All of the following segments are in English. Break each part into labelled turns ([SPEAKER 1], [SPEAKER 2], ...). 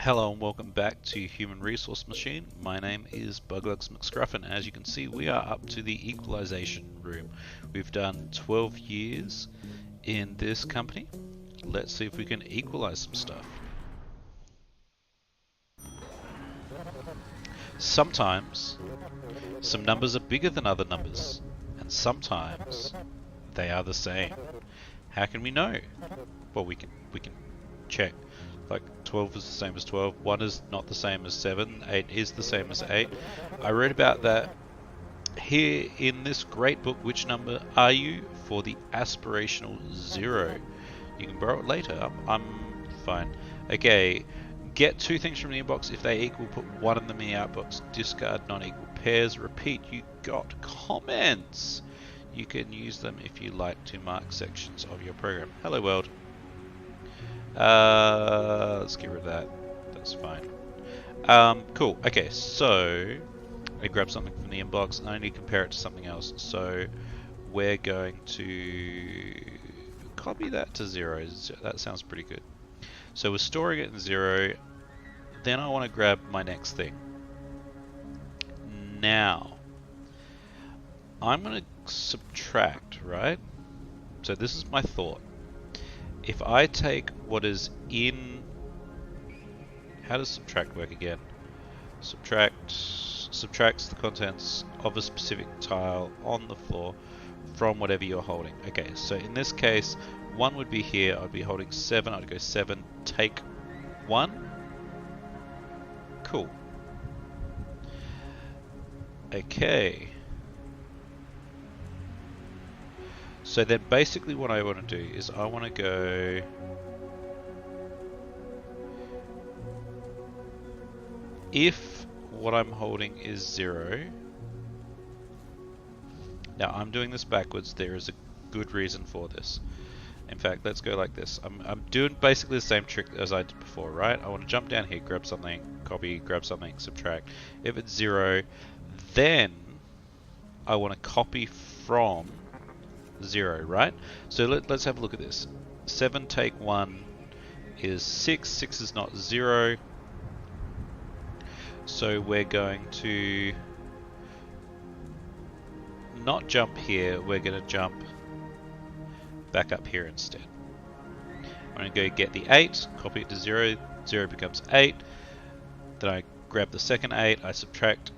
[SPEAKER 1] Hello and welcome back to Human Resource Machine. My name is Buglugs McScruffin. As you can see, we are up to the equalization room. We've done 12 years in this company. Let's see if we can equalize some stuff. Sometimes some numbers are bigger than other numbers, and sometimes they are the same. How can we know? Well, we can check. Like 12 is the same as 12, 1 is not the same as 7, 8 is the same as 8. I read about that here in this great book, Which Number Are You? For the aspirational 0. You can borrow it later, I'm fine. Okay, get 2 things from the inbox. If they equal, put 1 of them in the outbox. Discard non-equal pairs. Repeat, you got comments. You can use them if you like to mark sections of your program. Hello world. Let's get rid of that. That's fine. Cool. Okay, so I grab something from the inbox and I need to compare it to something else. So we're going to copy that to 0. That sounds pretty good. So we're storing it in 0. Then I want to grab my next thing. Now, I'm going to subtract, right? So this is my thought. If I take what is in... How does subtract work again? Subtracts the contents of a specific tile on the floor from whatever you're holding. Okay, so in this case, 1 would be here. I'd be holding 7. I'd go 7, take 1. Cool. Okay. So then basically what I want to do is I want to go... If what I'm holding is 0... Now I'm doing this backwards, there is a good reason for this. In fact, let's go like this. I'm doing basically the same trick as I did before, right? I want to jump down here, grab something, copy, grab something, subtract. If it's 0, then I want to copy from 0, right? So let's have a look at this. 7 take 1 is 6. 6 is not 0. So we're going to not jump here. We're going to jump back up here instead. I'm going to go get the 8, copy it to 0. 0 becomes 8. Then I grab the second 8. I subtract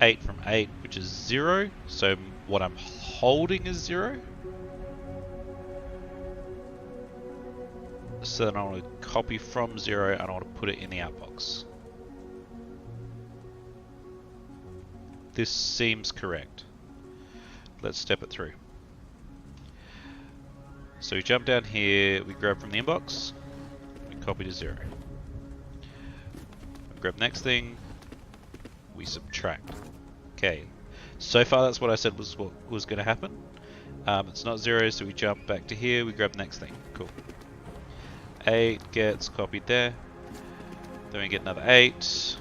[SPEAKER 1] 8 from 8, which is 0. So what I'm holding is 0. So then I want to copy from 0 and I want to put it in the outbox. This seems correct. Let's step it through. So we jump down here, we grab from the inbox, we copy to 0. We grab next thing, we subtract. Okay, so far that's what I said was what was going to happen. It's not 0, so we jump back to here, we grab the next thing. Cool. 8 gets copied there. Then we get another 8.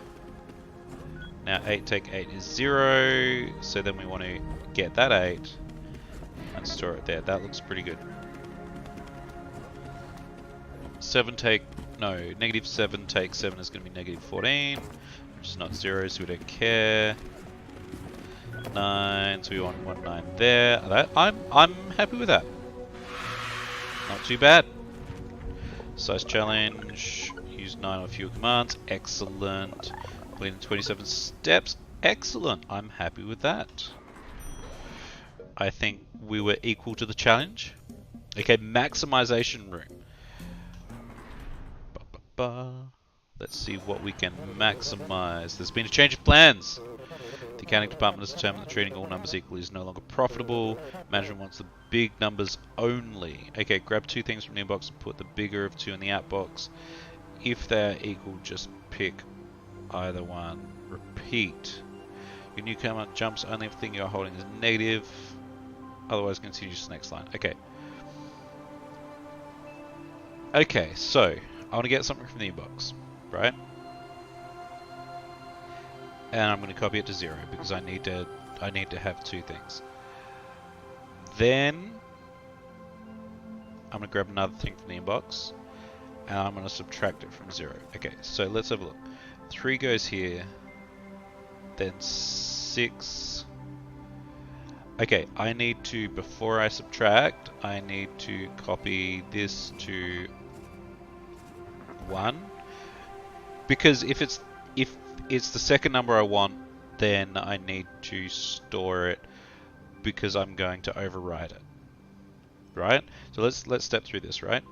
[SPEAKER 1] Now 8 take 8 is 0, so then we want to get that 8 and store it there. That looks pretty good. 7 take, no, negative 7 take 7 is going to be negative 14, which is not 0, so we don't care. 9, so we want 1 9 there. I'm happy with that. Not too bad. Size challenge, use 9 or fewer commands, excellent. Completing 27 steps, excellent. I'm happy with that. I think we were equal to the challenge. Okay, maximization room. Let's see what we can maximize. There's been a change of plans. The accounting department has determined that treating all numbers equally is no longer profitable. Management wants the big numbers only. Okay, grab 2 things from the inbox and put the bigger of 2 in the outbox. If they're equal, just pick either one. Repeat. Your new command jumps only if the thing you're holding is negative. Otherwise, continue to the next line. Okay. Okay, so I want to get something from the inbox, right? And I'm going to copy it to 0 because I need to have 2 things. Then I'm going to grab another thing from the inbox and I'm going to subtract it from 0. Okay, so let's have a look. 3 goes here, then 6. Okay, I need to, before I subtract, I need to copy this to 1, because if it's the second number I want, then I need to store it because I'm going to override it. Right? So let's step through this, right?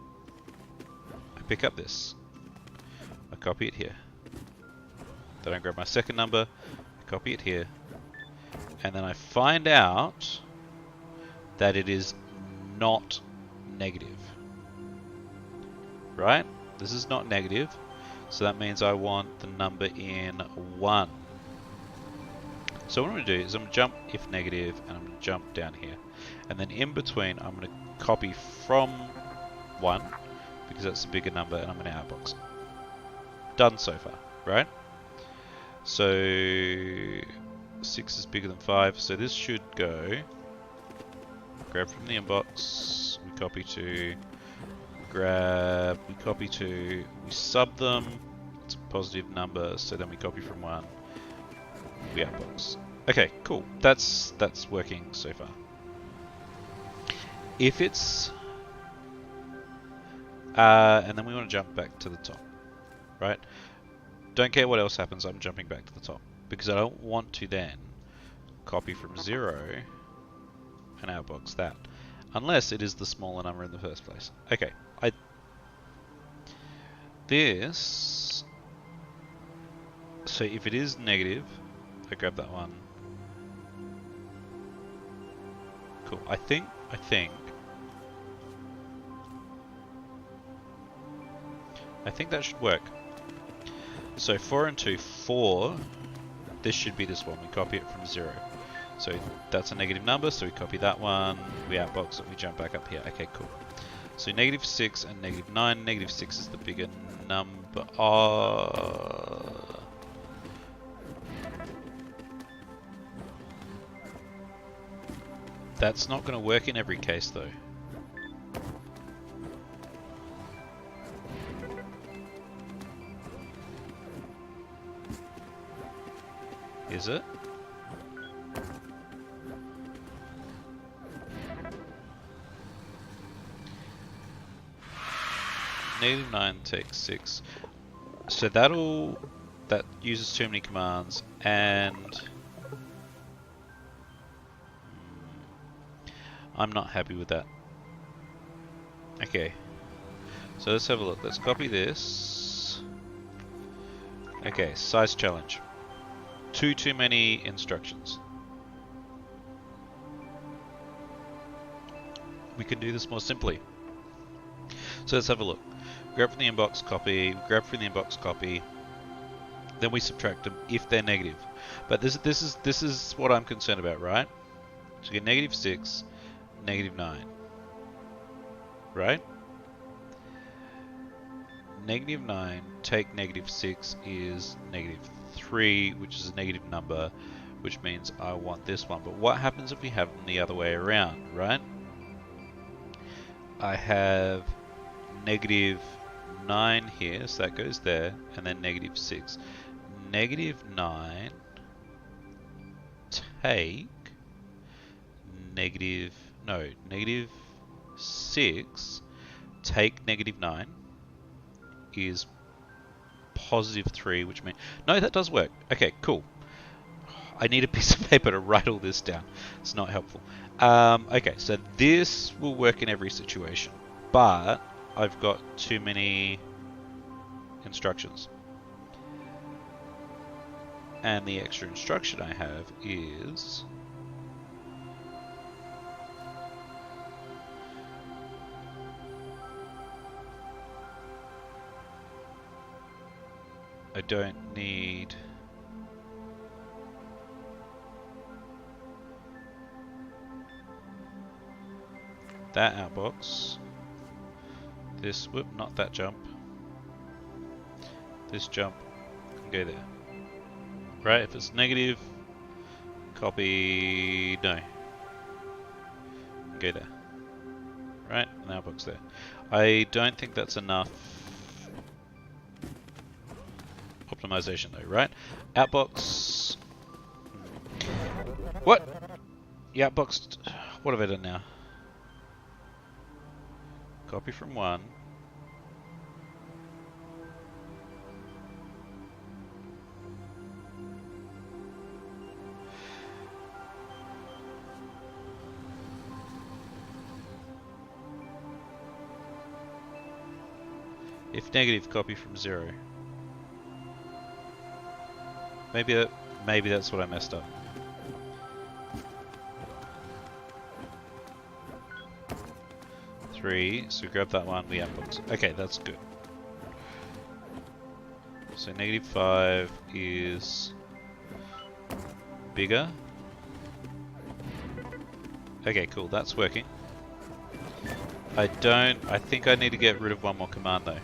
[SPEAKER 1] I pick up this. I copy it here. Then I grab my second number, I copy it here. And then I find out that it is not negative. Right? This is not negative. So that means I want the number in 1. So what I'm going to do is I'm going to jump if negative, and I'm going to jump down here. And then in between, I'm going to copy from 1, because that's the bigger number, and I'm going to outbox it. Done so far, right? So 6 is bigger than 5, so this should go. Grab from the inbox, we copy to, grab, we copy to, we sub them, it's a positive number, so then we copy from 1, we outbox. Okay, cool, that's working so far. If it's, and then we want to jump back to the top, right? Don't care what else happens, I'm jumping back to the top, because I don't want to then copy from 0 and outbox that, unless it is the smaller number in the first place. Okay, this, so if it is negative, I grab that one. Cool, I think that should work. So 4 and 2, 4, this should be this one, we copy it from 0. So that's a negative number, so we copy that one, we outbox it, we jump back up here. Okay, cool. So negative 6 and negative 9, negative 6 is the bigger number. That's not going to work in every case though. Is it? Negative 9 takes 6. So that uses too many commands, and I'm not happy with that. Okay. So let's have a look. Let's copy this. Okay, size challenge. Too many instructions. We can do this more simply. So let's have a look. Grab from the inbox, copy, grab from the inbox, copy. Then we subtract them if they're negative. But this is what I'm concerned about, right? So you get negative 6, negative 9. Right? Negative 9 take negative 6 is negative 3, which is a negative number, which means I want this one. But what happens if we have them the other way around, right? I have negative 9 here, so that goes there, and then negative 6. Negative 9 take negative 6 take negative 9 is positive 3, which means... No, that does work. Okay, cool. I need a piece of paper to write all this down. It's not helpful. Okay, so this will work in every situation, but I've got too many instructions. And the extra instruction I have is... I don't need... that outbox. This, whoop, not that jump. This jump can go there. Right, if it's negative, copy, no. Go there. Right, an outbox there. I don't think that's enough optimization though, right? Outbox. What? The outbox. What have I done now? Copy from one. If negative, copy from 0. Maybe that's what I messed up. Three, so grab that one, the outbox. Okay, that's good. So -5 is bigger. Okay, cool, that's working. I think I need to get rid of one more command though.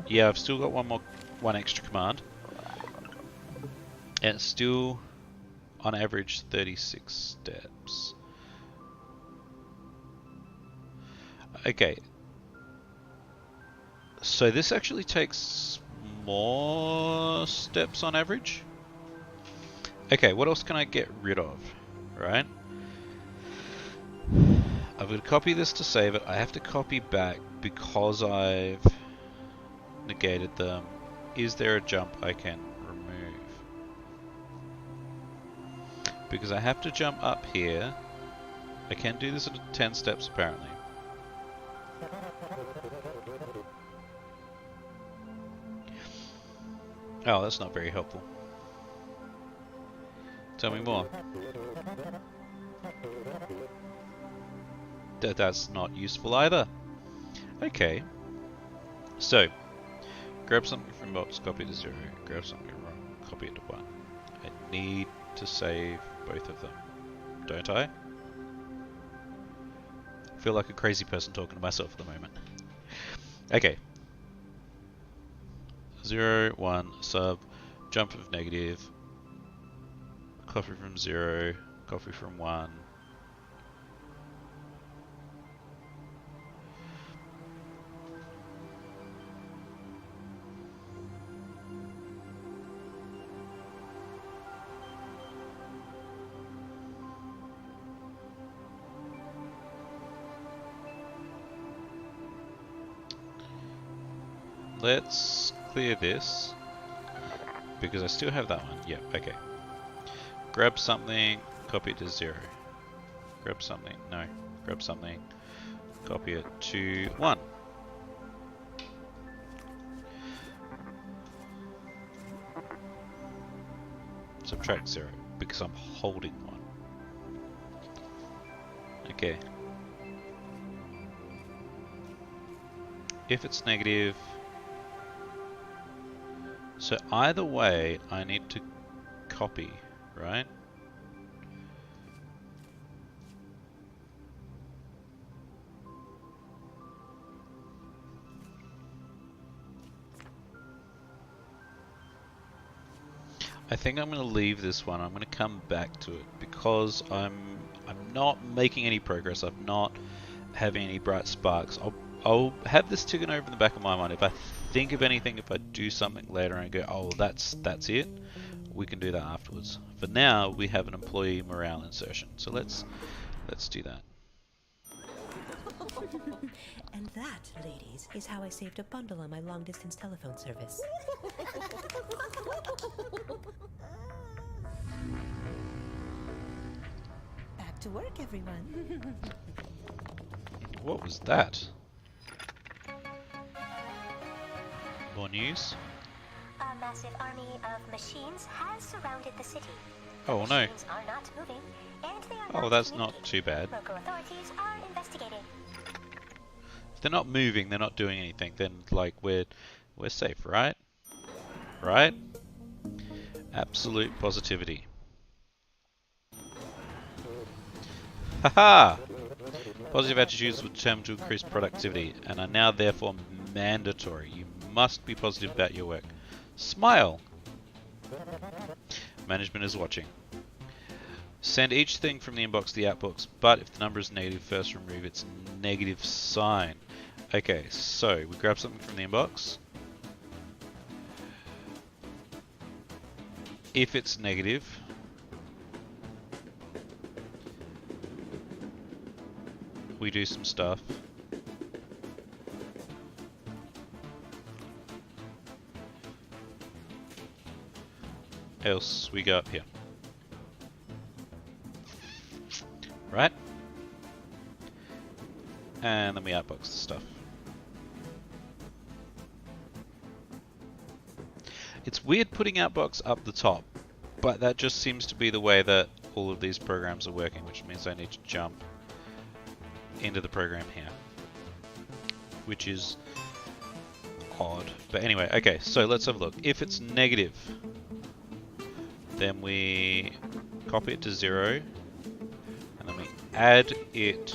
[SPEAKER 1] Yeah, I've still got one extra command. And it's still, on average, 36 steps. Okay. So this actually takes more steps on average. Okay, what else can I get rid of? Right? I'm going to copy this to save it. I have to copy back because I've negated them. Is there a jump I can remove? Because I have to jump up here. I can do this at 10 steps apparently. Oh, that's not very helpful. Tell me more. That's not useful either. Okay. So, grab something from box, copy to 0. Grab something wrong, copy it to 1. I need to save both of them, don't I? I feel like a crazy person talking to myself at the moment. Okay. 0, 1, sub, jump of negative, copy from 0, copy from 1. Let's clear this, because I still have that one. Yep, okay. Grab something, copy it to 0. Grab something, no. Grab something, copy it to 1. Subtract 0, because I'm holding 1. Okay. If it's negative, so either way, I need to copy, right? I think I'm going to leave this one. I'm going to come back to it because I'm not making any progress. I'm not having any bright sparks. I'll have this ticking over in the back of my mind. If I think of anything, if I do something later and I go, oh, that's it, we can do that afterwards. For now, we have an employee morale insertion. So let's do that.
[SPEAKER 2] And that, ladies, is how I saved a bundle on my long-distance telephone service. Back to work, everyone.
[SPEAKER 1] What was that? More news?
[SPEAKER 3] A massive army of machines has surrounded the city.
[SPEAKER 1] Oh
[SPEAKER 3] the
[SPEAKER 1] no.
[SPEAKER 3] Machines are not moving, and they are
[SPEAKER 1] Oh, that's not too bad.
[SPEAKER 3] Local authorities are investigating.
[SPEAKER 1] If they're not moving, they're not doing anything, then like we're safe, right? Right? Absolute positivity. Haha! Positive attitudes would determine to increase productivity and are now therefore mandatory. You must be positive about your work. Smile! Management is watching. Send each thing from the inbox to the outbox, but if the number is negative, first remove its negative sign. Okay, so we grab something from the inbox. If it's negative, we do some stuff. Else we go up here. Right? And then we outbox the stuff. It's weird putting outbox up the top, but that just seems to be the way that all of these programs are working, which means I need to jump into the program here, which is odd. But anyway, okay, so let's have a look. If it's negative, then we copy it to 0, and then we add it.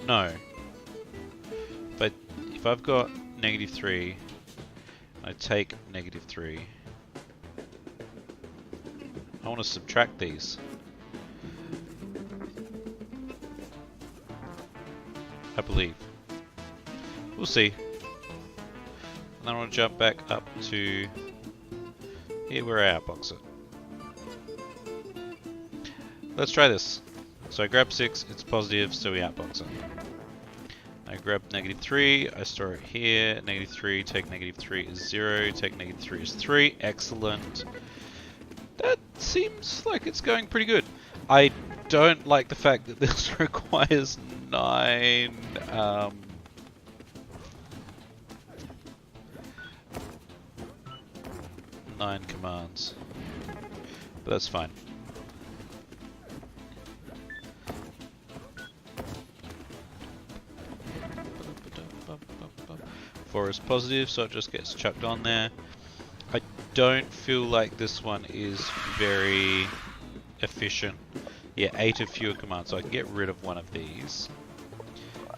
[SPEAKER 1] No. But if I've got -3, I take -3. I want to subtract these. I believe. We'll see. And then I want to jump back up to here where I outbox it. Let's try this. So I grab 6, it's positive, so we outbox it. I grab -3, I store it here, -3, take -3 is 0, take -3 is 3, excellent. That seems like it's going pretty good. I don't like the fact that this requires 9 9 commands, but that's fine. 4 is positive, so it just gets chucked on there. I don't feel like this one is very efficient. Yeah, 8 of fewer commands, so I can get rid of one of these.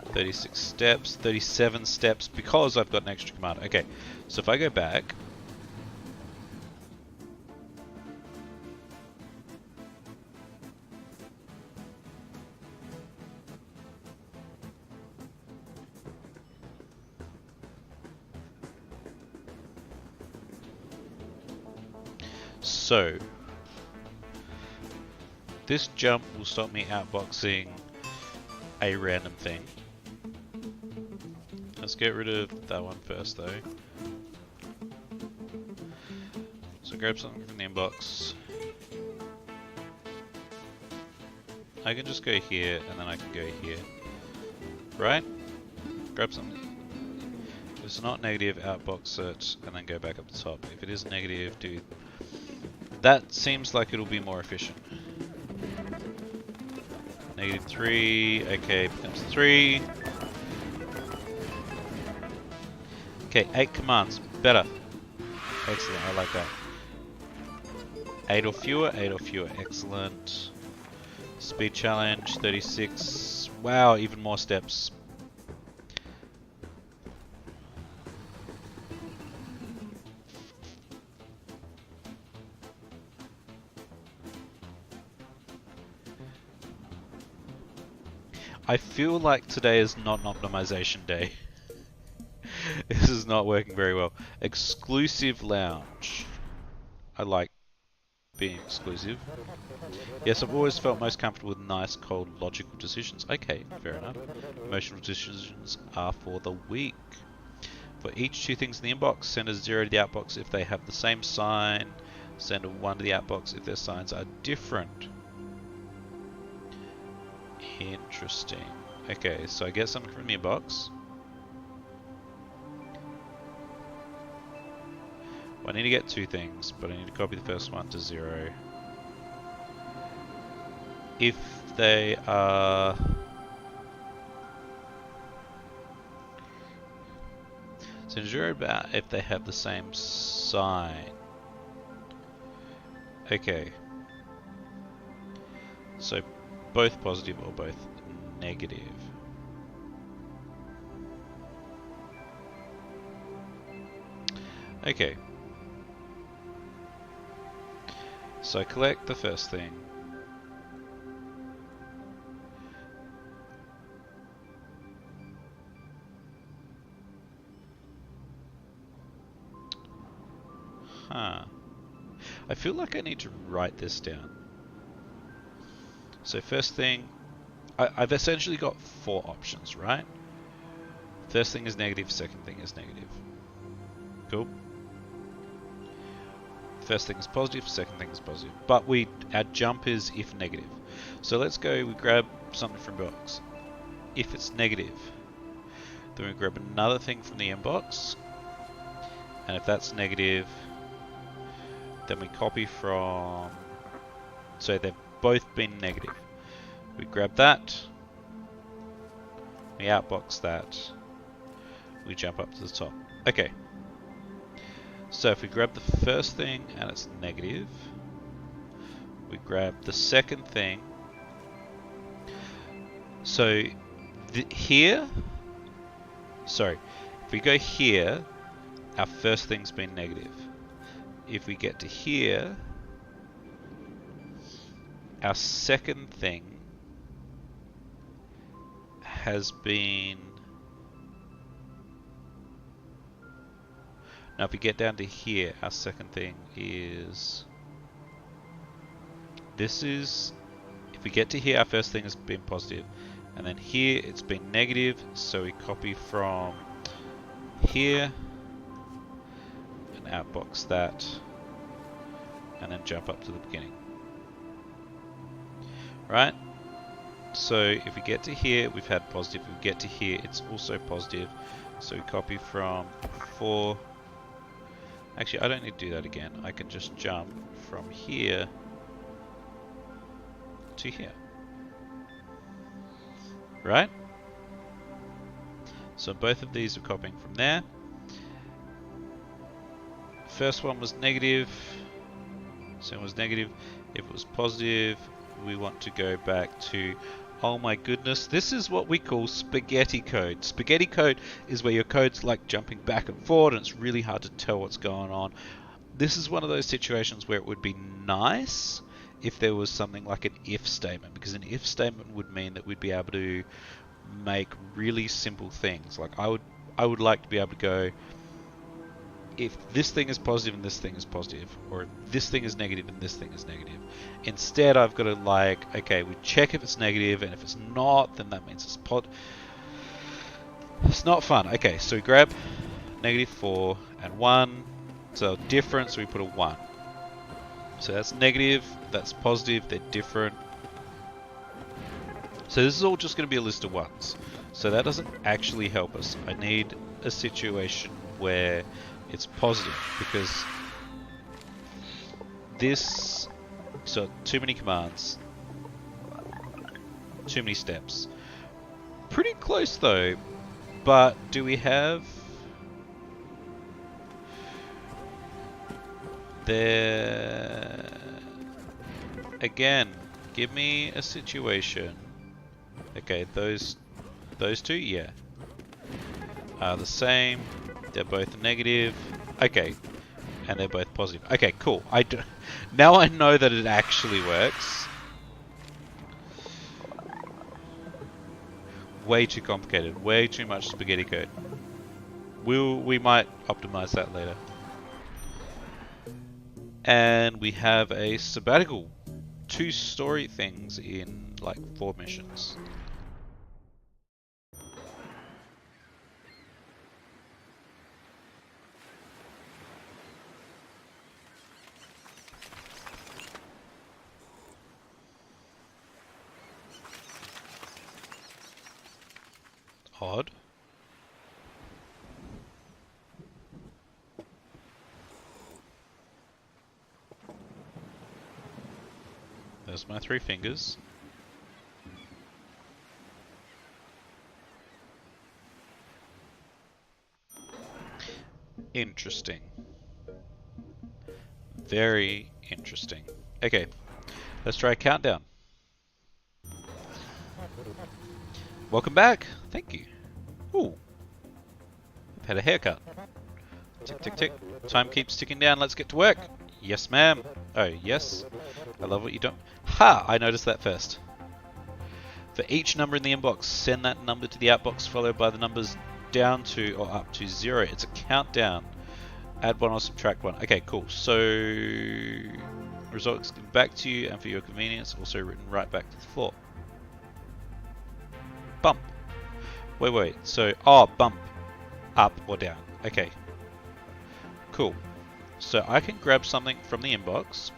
[SPEAKER 1] 36 steps, 37 steps, because I've got an extra command. Okay, so if I go back, so this jump will stop me outboxing a random thing. Let's get rid of that one first though. So grab something from the inbox. I can just go here and then I can go here. Right? Grab something. If it's not negative, outbox it and then go back up the top. If it is negative, do that. Seems like it'll be more efficient. -3, okay, becomes 3. Okay, 8 commands, better. Excellent, I like that. 8 or fewer, excellent. Speed challenge, 36. Wow, even more steps. I feel like today is not an optimization day. This is not working very well. Exclusive lounge. I like being exclusive. Yes, I've always felt most comfortable with nice, cold, logical decisions. Okay, fair enough. Emotional decisions are for the weak. For each 2 things in the inbox, send a 0 to the outbox if they have the same sign. Send a 1 to the outbox if their signs are different. Interesting. Okay, so I get something from the inbox. Well, I need to get 2 things, but I need to copy the first one to 0. If they are... So 0 about if they have the same sign. Okay. So both positive or both negative. Okay. So I collect the first thing. Huh. I feel like I need to write this down. So first thing, I've essentially got 4 options, right? First thing is negative, second thing is negative. Cool. First thing is positive, second thing is positive. But our jump is if negative. So let's go, we grab something from box. If it's negative, then we grab another thing from the inbox. And if that's negative, then we copy from... So they've both been negative. We grab that. We outbox that. We jump up to the top. Okay. So if we grab the first thing and it's negative, we grab the second thing. So here, sorry, if we go here, our first thing's been negative. If we get to here, our second thing has been... Now if we get down to here, our second thing is... This is... If we get to here, our first thing has been positive. And then here, it's been negative, so we copy from here and outbox that, and then jump up to the beginning. Right? So if we get to here, we've had positive. If we get to here, it's also positive. So we copy from 4. Actually, I don't need to do that again. I can just jump from here to here. Right? So both of these are copying from there. First one was negative. Second was negative. If it was positive, we want to go back to... Oh my goodness, this is what we call spaghetti code. Spaghetti code is where your code's like jumping back and forward and it's really hard to tell what's going on. This is one of those situations where it would be nice if there was something like an if statement, because an if statement would mean that we'd be able to make really simple things. Like I would like to be able to go, if this thing is positive and this thing is positive, or if this thing is negative and this thing is negative. Instead, I've got to like, okay, we check if it's negative, and if it's not, then that means it's It's not fun. Okay, so we grab -4 and 1. So difference, we put a 1. So that's negative, that's positive, they're different. So this is all just going to be a list of 1s. So that doesn't actually help us. I need a situation where it's positive, because this... So too many commands. Too many steps. Pretty close though, but do we have... There... Again, give me a situation. Okay, those two, yeah, are the same. They're both negative. Okay, and they're both positive. Okay, cool. Now I know that it actually works. Way too complicated. Way too much spaghetti code. We might optimize that later. And we have a sabbatical. 2 story things in like 4 missions. Odd. There's my 3 fingers. Interesting. Very interesting. Okay, let's try a countdown. Welcome back. Thank you. Ooh. I've had a haircut. Tick, tick, tick. Time keeps ticking down. Let's get to work. Yes, ma'am. Oh, yes. I love what you don't... Ha! I noticed that first. For each number in the inbox, send that number to the outbox followed by the numbers down to or up to 0. It's a countdown. Add one or subtract one. Okay, cool. So results given back to you and for your convenience, also written right back to the floor. Bump. Wait. So, bump. Up or down. Okay. Cool. So I can grab something from the inbox.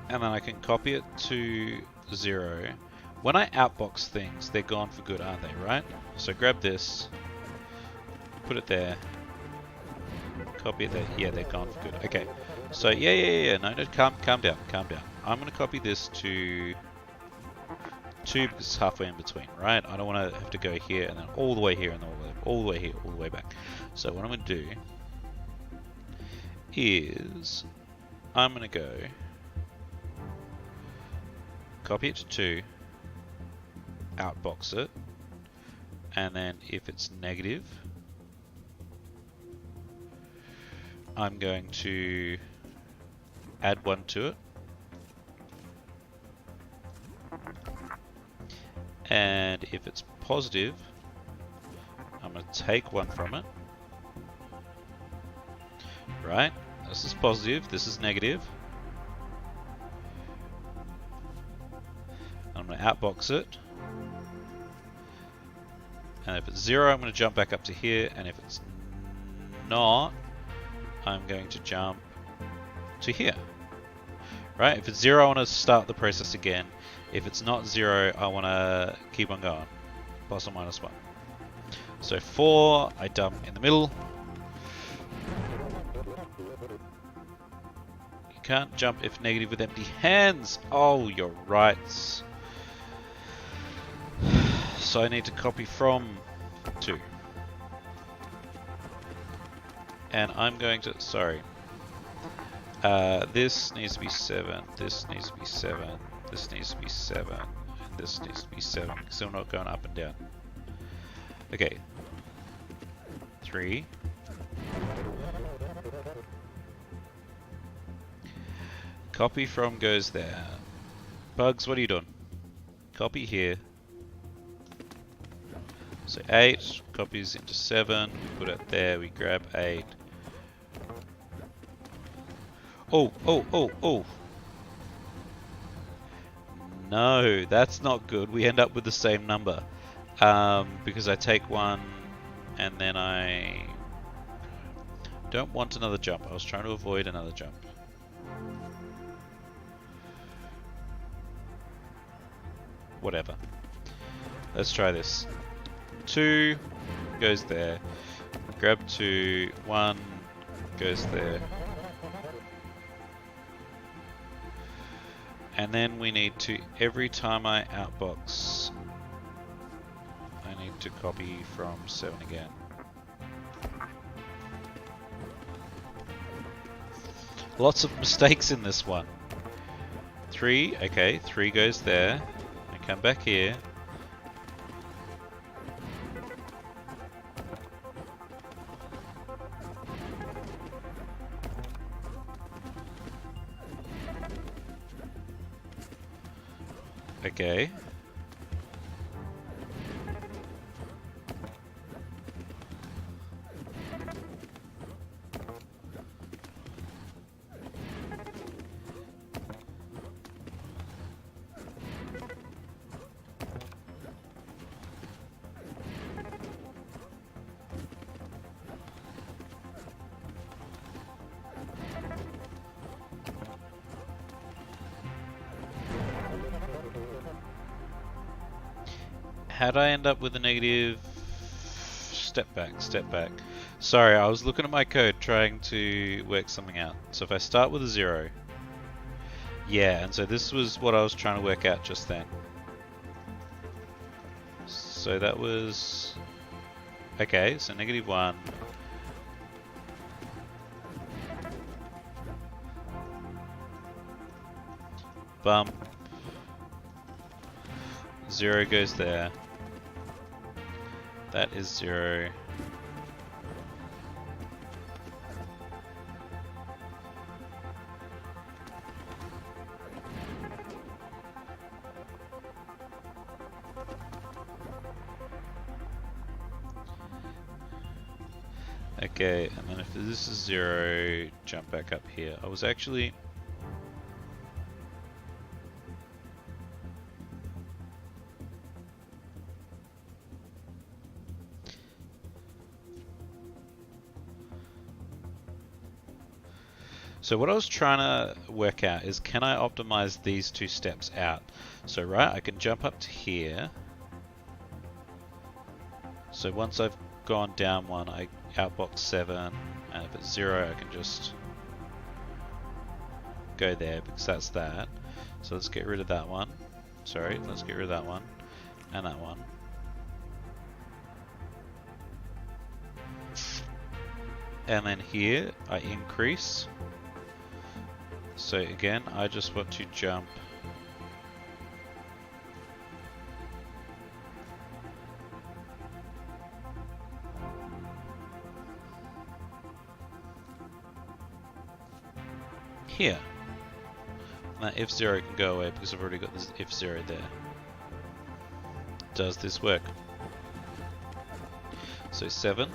[SPEAKER 1] And then I can copy it to 0. When I outbox things, they're gone for good, aren't they, right? So grab this, put it there, copy it there. Yeah, they're gone for good. Okay. So yeah. No, calm down. I'm gonna copy this to 2 because it's halfway in between, right? I don't want to have to go here and then all the way here and then all the way here, all the way back. So what I'm gonna do is I'm gonna go copy it to 2, outbox it, and then if it's negative, I'm going to add 1 to it, and if it's positive, I'm going to take 1 from it. Right? This is positive, this is negative. I'm going to outbox it. And if it's 0, I'm going to jump back up to here, and if it's not, I'm going to jump to here. Right? If it's 0, I want to start the process again. If it's not 0, I want to keep on going. Plus or minus 1. So 4, I dump in the middle. You can't jump if negative with empty hands. Oh, you're right. So I need to copy from 2. And I'm going to, sorry. This needs to be 7, this needs to be 7, this needs to be 7, and this needs to be 7, because we're not going up and down. Okay. 3. Copy from goes there. Bugs, what are you doing? Copy here. So 8 copies into 7, we put it there, we grab 8. Oh. No, that's not good. We end up with the same number. Because I take 1 and then I don't want another jump. I was trying to avoid another jump. Whatever. Let's try this. 2 goes there. Grab 2. 1 goes there. And then we need to, every time I outbox, I need to copy from 7 again. Lots of mistakes in this one. 3, okay, 3 goes there. I come back here. Okay. How'd I end up with a negative? Step back. Sorry, I was looking at my code trying to work something out. So if I start with a 0, yeah, and so this was what I was trying to work out just then. So that was, okay, so -1. Bump. 0 goes there. That is 0. Okay, and then if this is 0, jump back up here. I was actually... So what I was trying to work out is, can I optimize these 2 steps out? So right, I can jump up to here. So once I've gone down 1, I outbox 7, and if it's 0, I can just go there because that's that. So let's get rid of that one. Sorry, let's get rid of that one and that one. And then here I increase. So again, I just want to jump here. That F0 can go away because I've already got this F0 there. Does this work? So 7,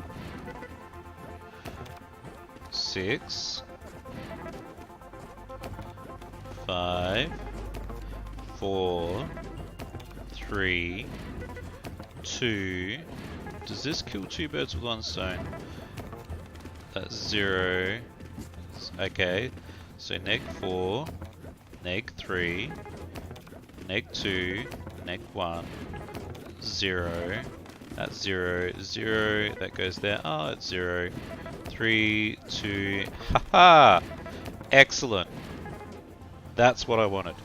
[SPEAKER 1] 6, 5, 4, 3, 2. Does this kill 2 birds with 1 stone? That's 0. Okay. So neg 4, neg 3, neg 2, neg 1, 0. That's 0, 0. That goes there. Oh, it's 0. 3, 2. Haha! Excellent. That's what I wanted.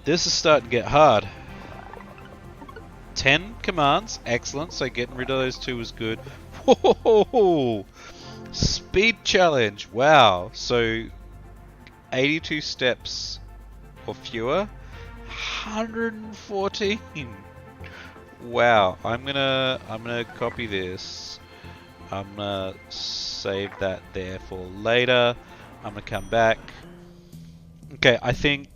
[SPEAKER 1] This is starting to get hard. 10 commands. Excellent. So getting rid of those 2 was good. Whoa! Speed challenge. Wow. So 82 steps or fewer. 114. Wow. I'm gonna copy this. I'm gonna save that there for later. I'm gonna come back. Okay, I think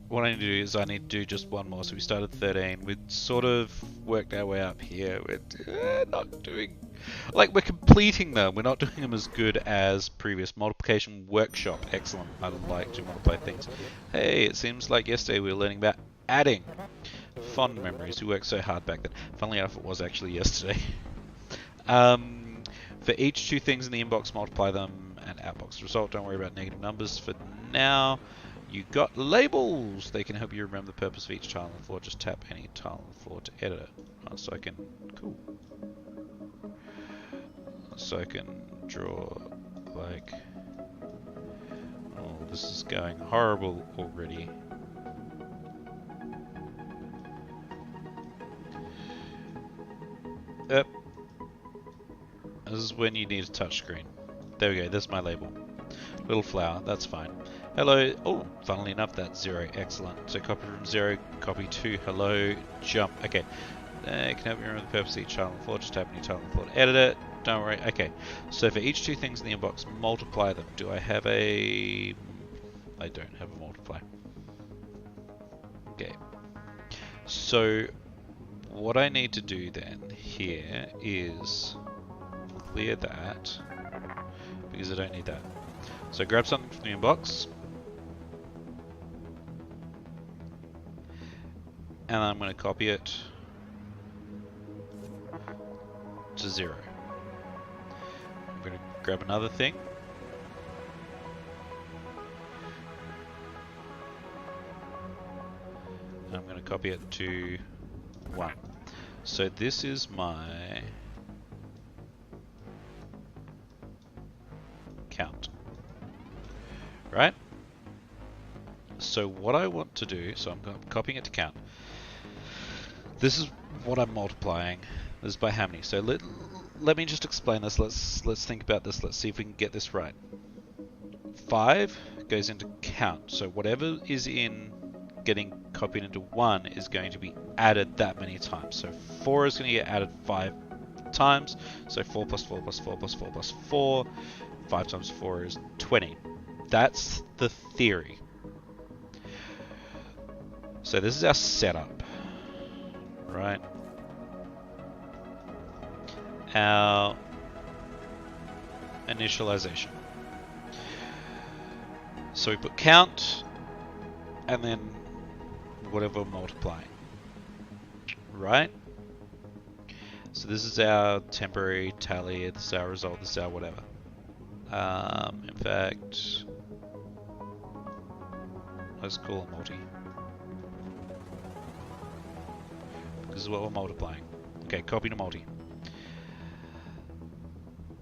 [SPEAKER 1] what I need to do is I need to do just one more. So we started 13. We sort of worked our way up here. We're not doing... Like, we're completing them. We're not doing them as good as previous. Multiplication workshop. Excellent. I like to multiply things. Hey, it seems like yesterday we were learning about adding. Fond memories. We worked so hard back then. Funnily enough, it was actually yesterday. For each 2 things in the inbox, multiply them and outbox the result. Don't worry about negative numbers for now. You got labels. They can help you remember the purpose of each tile on the floor. Just tap any tile on the floor to edit it. Oh, so I can... Cool. So I can draw, like... Oh, this is going horrible already. Yep. This is when you need a touchscreen. There we go, there's my label. Little flower, that's fine. Hello, oh, funnily enough, that's 0, excellent. So copy from 0, copy to hello, jump. Okay, can help you remember the purpose of each tile on the floor. Just tap any tile on the floor to edit it. Don't worry, okay. So for each 2 things in the inbox, multiply them. Do I have a... I don't have a multiply. Okay. So what I need to do then here is clear that, because I don't need that. So grab something from the inbox, and I'm going to copy it to 0. I'm going to grab another thing, and I'm going to copy it to 1. So this is my count, right? So what I want to do, so I'm copying it to count. This is what I'm multiplying. This is by how many? So let me just explain this. Let's think about this. Let's see if we can get this right. 5 goes into count. So whatever is in getting copied into 1 is going to be added that many times. So 4 is going to get added 5 times. So 4 plus 4 plus 4 plus 4 plus 4. 5 times 4 is 20. That's the theory. So this is our setup, right? our initialization. So we put count and then whatever we're multiplying, right? So this is our temporary tally, this is our result, this is our whatever. In fact, let's call it multi. This is what we're multiplying. Okay, copy to multi.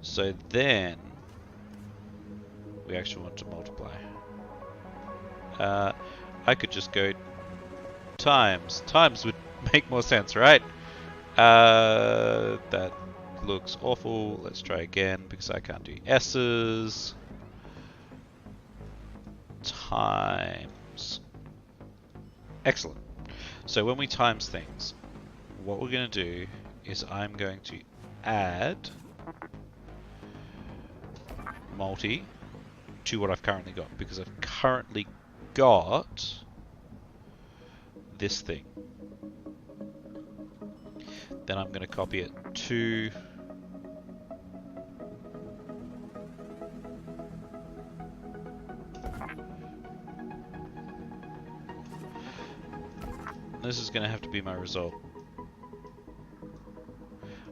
[SPEAKER 1] So then we actually want to multiply. I could just go times. Times would make more sense, right? That looks awful. Let's try again because I can't do S's. Times. Excellent. So when we times things, what we're going to do is I'm going to add multi to what I've currently got, because I've currently got this thing. Then I'm going to copy it to this is going to have to be my result.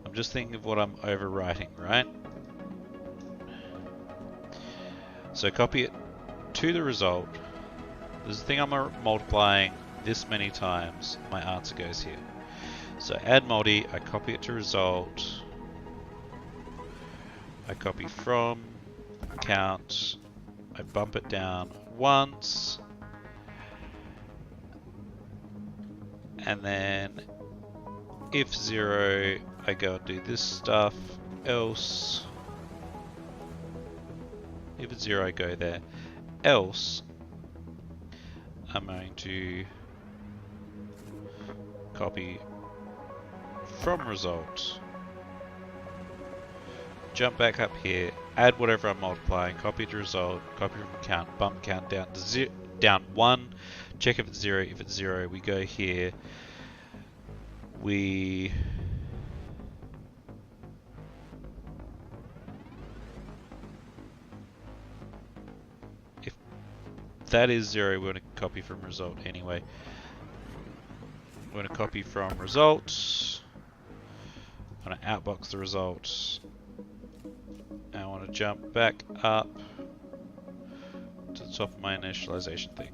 [SPEAKER 1] I'm just thinking of what I'm overwriting, right? So copy it to the result. This is the thing I'm multiplying this many times. My answer goes here. So add multi, I copy it to result. I copy from count. I bump it down once. And then if 0, I go and do this stuff. Else, if it's 0, I go there. Else, I'm going to copy from result, jump back up here, add whatever I'm multiplying, copy to result, copy from count, bump count down to down 1, check if it's 0. If it's 0, we go here. If that is 0, we're going to copy from result anyway. We're going to copy from result. I'm going to outbox the result. And I want to jump back up to the top of my initialization thing.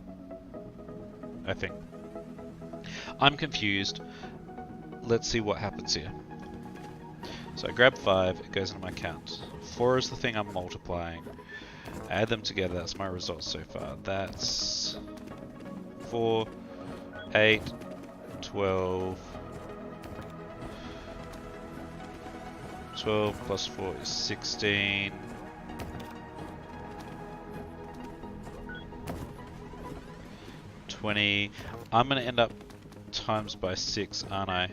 [SPEAKER 1] I think. I'm confused. Let's see what happens here. So I grab 5, it goes into my count. 4 is the thing I'm multiplying. Add them together, that's my result so far. That's 4, 8, 12. 12 plus 4 is 16. 20. I'm going to end up times by 6, aren't I?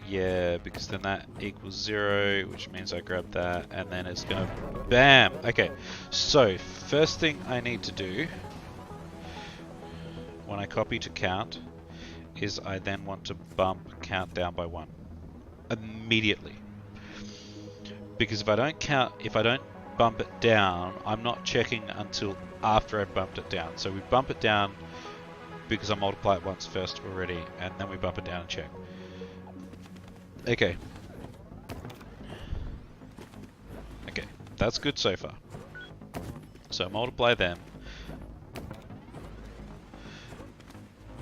[SPEAKER 1] Yeah, because then that equals 0, which means I grab that, and then it's going to... Bam! Okay, so first thing I need to do when I copy to count is I then want to bump count down by 1. Immediately. Because if I don't bump it down, I'm not checking until after I've bumped it down. So we bump it down because I multiply it once first already, and then we bump it down and check. Okay. Okay, that's good so far. So multiply them.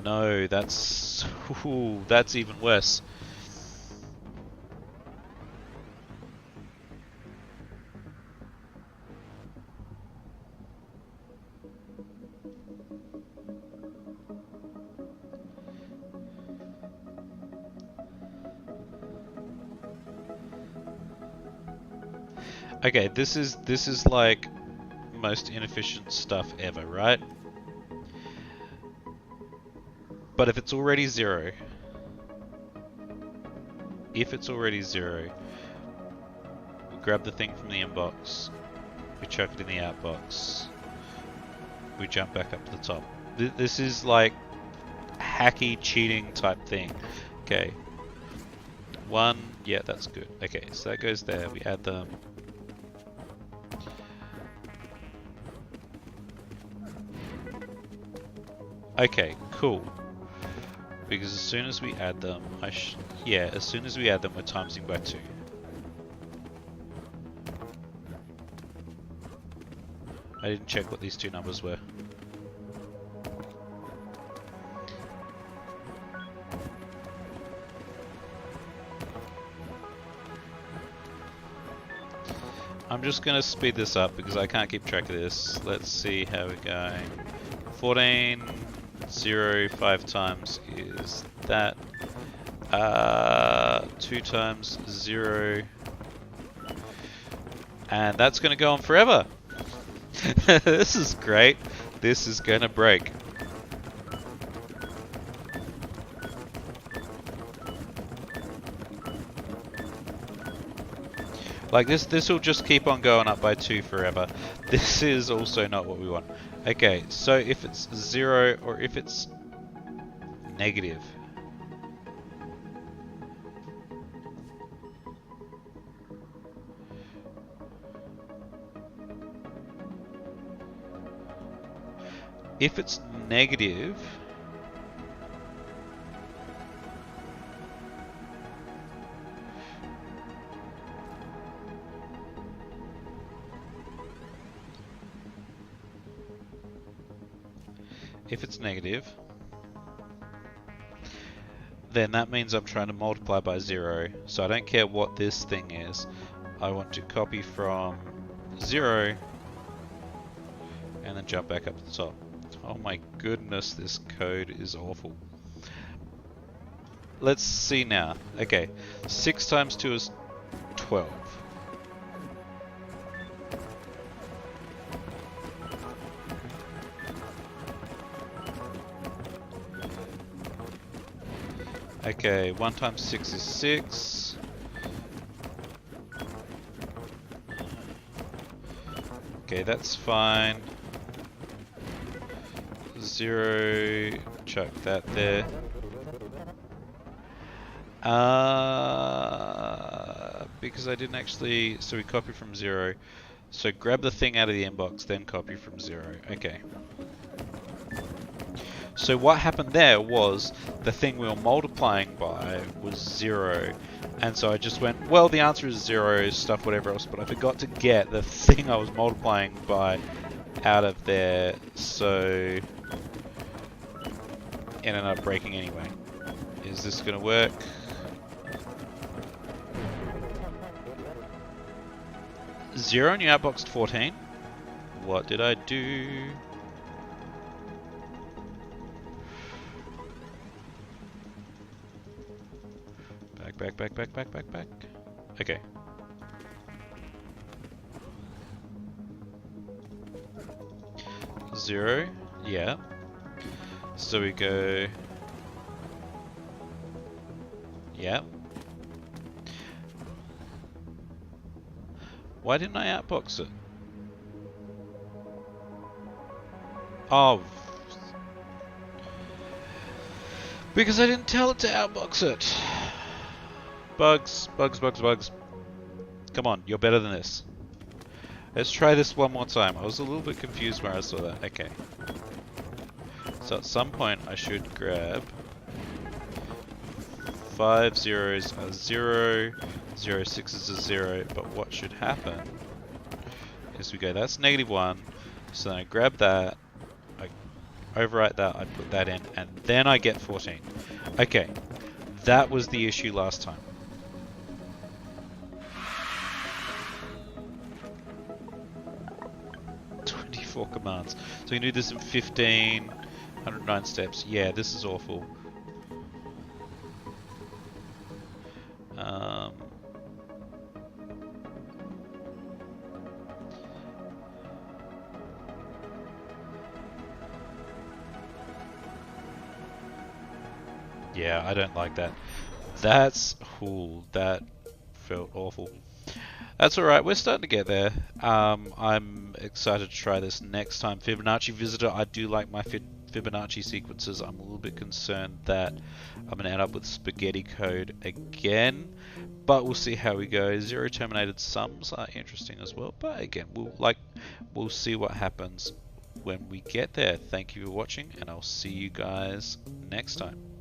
[SPEAKER 1] No, that's... Ooh, that's even worse. Okay, this is like most inefficient stuff ever, right? But if it's already 0, we grab the thing from the inbox, we chuck it in the outbox, we jump back up to the top. This is like hacky cheating type thing. Okay, 1, Yeah, that's good. Okay, so that goes there. We add them. Okay, cool. Because as soon as we add them, yeah, as soon as we add them, we're timesing by 2. I didn't check what these two numbers were. I'm just going to speed this up because I can't keep track of this. Let's see how we're going. 14, 0, 5 times is that. 2 times 0. And that's going to go on forever. This is great. This is going to break. Like this will just keep on going up by 2 forever. This is also not what we want. Okay, so if it's 0 or if it's negative. If it's negative, then that means I'm trying to multiply by 0. So I don't care what this thing is. I want to copy from 0 and then jump back up to the top. Oh my goodness, this code is awful. Let's see now. Okay, 6 times 2 is 12. Okay, 1 times 6 is 6. Okay, that's fine. 0, chuck that there. Because I didn't actually, so we copy from 0. So grab the thing out of the inbox, then copy from 0. Okay. So what happened there was the thing we were multiplying by was 0. And so I just went, well, the answer is 0, stuff, whatever else, but I forgot to get the thing I was multiplying by out of there, so it ended up breaking anyway. Is this going to work? Zero and you outboxed 14? What did I do? Back. Okay. Zero, yeah. So we go... Yeah. Why didn't I outbox it? Oh. Because I didn't tell it to outbox it. Bugs. Come on, you're better than this. Let's try this one more time. I was a little bit confused when I saw that. Okay. So at some point I should grab 5 zeros are 0, 0 6s are 0, but what should happen is we go, that's -1, so then I grab that, I overwrite that, I put that in, and then I get 14. Okay, that was the issue last time. Commands. So we can do this in 15, 109 steps. Yeah, this is awful. Yeah, I don't like that. That's cool. That felt awful. That's alright, we're starting to get there. I'm excited to try this next time. Fibonacci Visitor, I do like my Fibonacci sequences. I'm a little bit concerned that I'm going to end up with spaghetti code again. But we'll see how we go. Zero terminated sums are interesting as well. But again, we'll see what happens when we get there. Thank you for watching, and I'll see you guys next time.